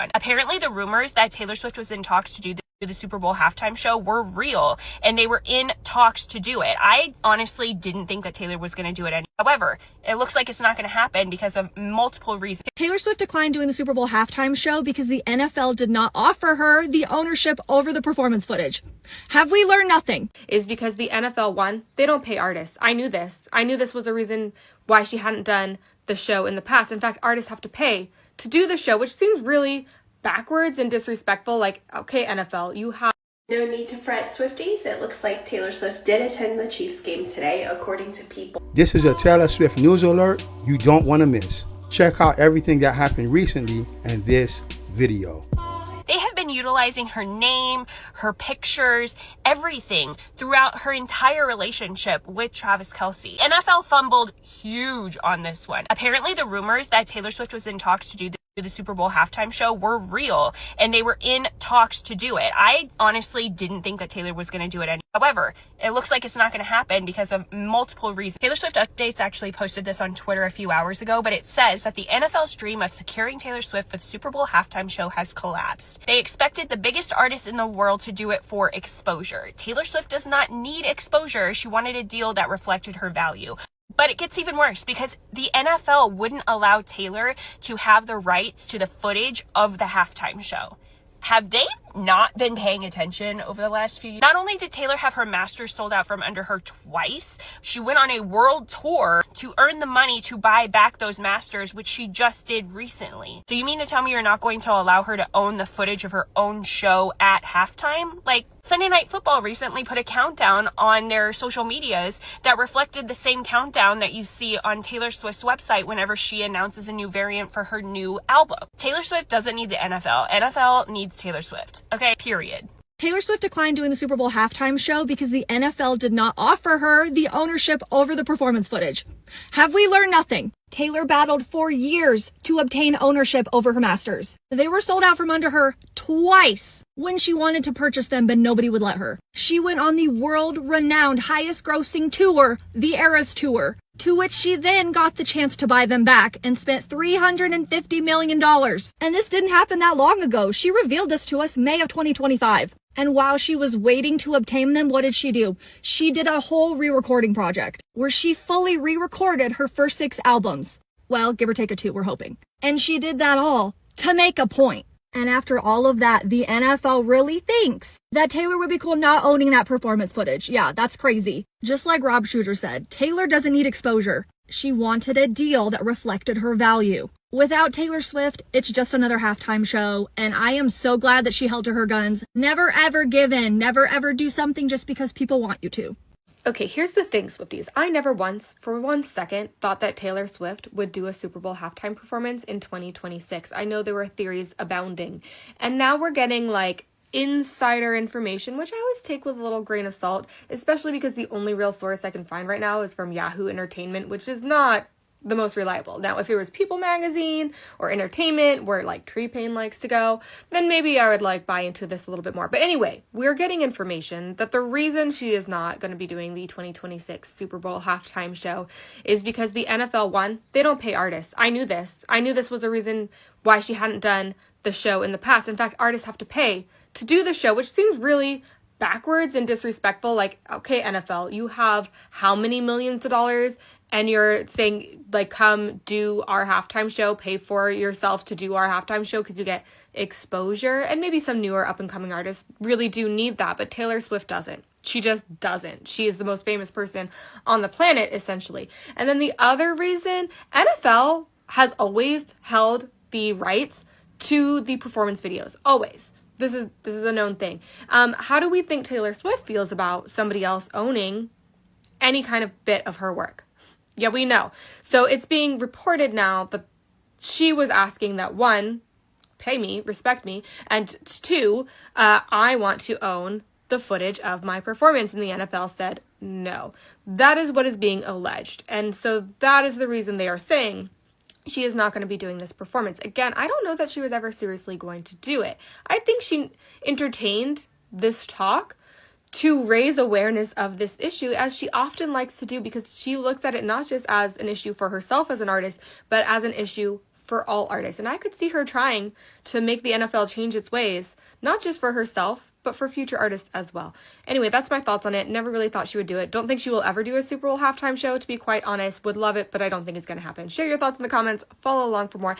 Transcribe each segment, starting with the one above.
on. Apparently, the rumors that Taylor Swift was in talks to do the Super Bowl halftime show were real, and they were in talks to do it. I honestly didn't think that Taylor was going to do it. However, it looks like it's not going to happen because of multiple reasons. Taylor Swift declined doing the Super Bowl halftime show because the NFL did not offer her the ownership over the performance footage. Have we learned nothing? Is because the NFL, one, they don't pay artists. I knew this. I knew this was a reason why she hadn't done the show in the past. In fact, artists have to pay to do the show, which seems really backwards and disrespectful. Like, okay, NFL, you have no need to fret, Swifties. It looks like Taylor Swift did attend the Chiefs game today, according to People. This is a Taylor Swift news alert you don't want to miss. Check out everything that happened recently in this video. They have been utilizing her name, her pictures, everything throughout her entire relationship with Travis Kelce. NFL fumbled huge on this one. Apparently, the rumors that Taylor Swift was in talks to do the Super Bowl halftime show were real, and they were in talks to do it. I honestly didn't think that Taylor was going to do it. However, it looks like it's not going to happen because of multiple reasons. Taylor Swift Updates actually posted this on Twitter a few hours ago, but it says that the NFL's dream of securing Taylor Swift for the Super Bowl halftime show has collapsed. They expected the biggest artist in the world to do it for exposure. Taylor Swift does not need exposure. She wanted a deal that reflected her value. But it gets even worse because the NFL wouldn't allow Taylor to have the rights to the footage of the halftime show. Have they not been paying attention over the last few years? Not only did Taylor have her masters sold out from under her twice, she went on a world tour to earn the money to buy back those masters, which she just did recently. So you mean to tell me you're not going to allow her to own the footage of her own show at halftime? Like, Sunday Night Football recently put a countdown on their social medias that reflected the same countdown that you see on Taylor Swift's website whenever she announces a new variant for her new album. Taylor Swift doesn't need the NFL. NFL needs Taylor Swift. Okay, period. Taylor Swift declined doing the Super Bowl halftime show because the NFL did not offer her the ownership over the performance footage. Have we learned nothing? Taylor battled for years to obtain ownership over her masters. They were sold out from under her twice when she wanted to purchase them, but nobody would let her. She went on the world-renowned, highest-grossing tour, the Eras Tour, to which she then got the chance to buy them back and spent $350 million. And this didn't happen that long ago. She revealed this to us May of 2025. And while she was waiting to obtain them, what did she do? She did a whole re-recording project where she fully re-recorded her first 6 albums. Well, give or take a 2, we're hoping. And she did that all to make a point. And after all of that, the NFL really thinks that Taylor would be cool not owning that performance footage. Yeah, that's crazy. Just like Rob Shooter said, Taylor doesn't need exposure. She wanted a deal that reflected her value. Without Taylor Swift, it's just another halftime show, and I am so glad that she held to her guns. Never ever give in. Never ever do something just because people want you to. Okay, here's the thing, Swifties. I never once, for 1 second, thought that Taylor Swift would do a Super Bowl halftime performance in 2026. I know there were theories abounding. And now we're getting, like, insider information, which I always take with a little grain of salt, especially because the only real source I can find right now is from Yahoo Entertainment, which is not the most reliable. Now, if it was People Magazine or Entertainment, where like T-Pain likes to go, then maybe I would like buy into this a little bit more. But anyway, we're getting information that the reason she is not going to be doing the 2026 Super Bowl halftime show is because the NFL, one, they don't pay artists. I knew this. I knew this was a reason why she hadn't done the show in the past. In fact, artists have to pay to do the show, which seems really backwards and disrespectful. Like, okay, NFL, you have how many millions of dollars? And you're saying, like, come do our halftime show, pay for yourself to do our halftime show because you get exposure. And maybe some newer up-and-coming artists really do need that, but Taylor Swift doesn't. She just doesn't. She is the most famous person on the planet, essentially. And then the other reason, NFL has always held the rights to the performance videos. Always. This is a known thing. How do we think Taylor Swift feels about somebody else owning any kind of bit of her work? Yeah, we know. So it's being reported now that she was asking that, one, pay me, respect me, and two, I want to own the footage of my performance. And the NFL said no. That is what is being alleged. And so that is the reason they are saying she is not going to be doing this performance. Again, I don't know that she was ever seriously going to do it. I think she entertained this talk to raise awareness of this issue, as she often likes to do, because she looks at it not just as an issue for herself as an artist, but as an issue for all artists. And I could see her trying to make the NFL change its ways, not just for herself, but for future artists as well. Anyway, that's my thoughts on it. Never really thought she would do it. Don't think she will ever do a Super Bowl halftime show, to be quite honest. Would love it, but I don't think it's going to happen. Share your thoughts in the comments. Follow along for more.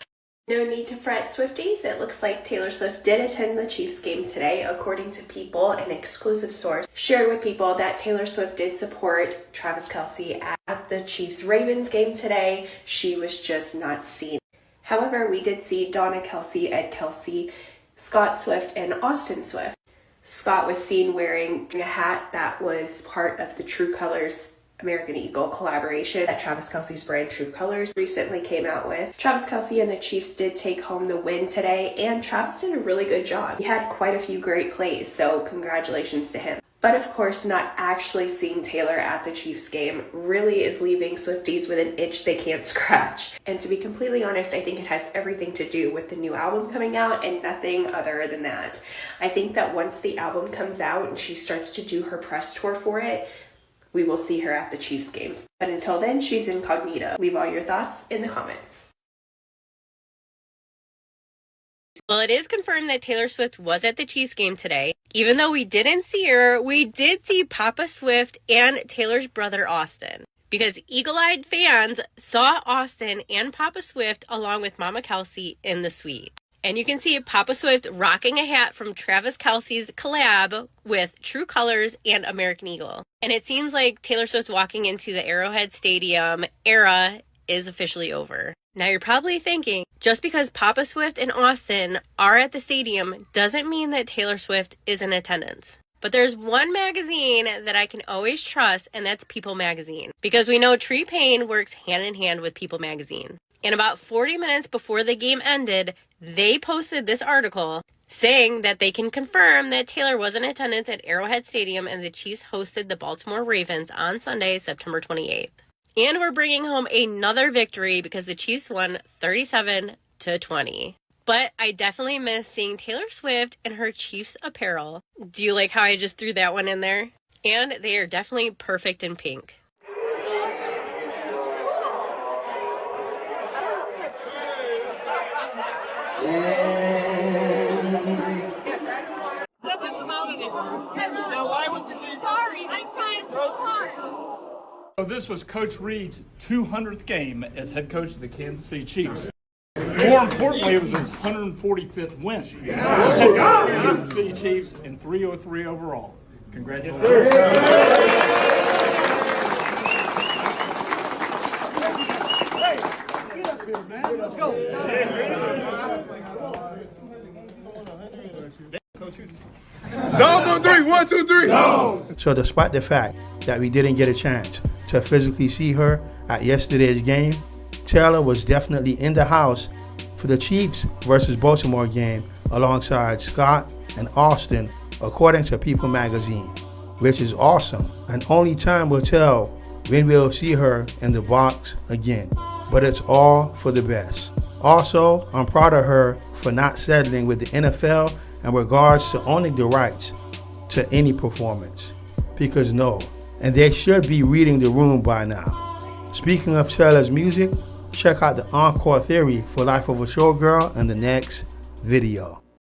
No need to fret, Swifties. It looks like Taylor Swift did attend the Chiefs game today. According to People, an exclusive source shared with People that Taylor Swift did support Travis Kelce at the Chiefs-Ravens game today. She was just not seen. However, we did see Donna Kelce, Ed Kelce, Scott Swift, and Austin Swift. Scott was seen wearing a hat that was part of the True Colors American Eagle collaboration that Travis Kelce's brand True Colors recently came out with. Travis Kelce and the Chiefs did take home the win today, and Travis did a really good job. He had quite a few great plays, so congratulations to him. But of course, not actually seeing Taylor at the Chiefs game really is leaving Swifties with an itch they can't scratch. And to be completely honest, I think it has everything to do with the new album coming out and nothing other than that. I think that once the album comes out and she starts to do her press tour for it, we will see her at the Chiefs games. But until then, she's incognito. Leave all your thoughts in the comments. Well, it is confirmed that Taylor Swift was at the Chiefs game today. Even though we didn't see her, we did see Papa Swift and Taylor's brother Austin. Because eagle-eyed fans saw Austin and Papa Swift along with Mama Kelce in the suite. And you can see Papa Swift rocking a hat from Travis Kelce's collab with True Colors and American Eagle. And it seems like Taylor Swift walking into the Arrowhead Stadium era is officially over. Now you're probably thinking, just because Papa Swift and Austin are at the stadium doesn't mean that Taylor Swift is in attendance. But there's one magazine that I can always trust, and that's People Magazine. Because we know Tree Payne works hand in hand with People Magazine. And about 40 minutes before the game ended, they posted this article saying that they can confirm that Taylor was in attendance at Arrowhead Stadium and the Chiefs hosted the Baltimore Ravens on Sunday, September 28th. And we're bringing home another victory because the Chiefs won 37-20. But I definitely miss seeing Taylor Swift in her Chiefs apparel. Do you like how I just threw that one in there? And they are definitely perfect in pink. So this was Coach Reid's 200th game as head coach of the Kansas City Chiefs. More importantly, it was his 145th win as head coach of the Kansas City Chiefs and 303 overall. Congratulations. Let's go. Down on three. 1, 2, 3. No. So despite the fact that we didn't get a chance to physically see her at yesterday's game, Taylor was definitely in the house for the Chiefs versus Baltimore game alongside Scott and Austin, according to People Magazine, which is awesome. And only time will tell when we'll see her in the box again. But it's all for the best. Also, I'm proud of her for not settling with the NFL in regards to owning the rights to any performance. Because no, and they should be reading the room by now. Speaking of Taylor's music, check out the Encore Theory for Life of a Showgirl in the next video.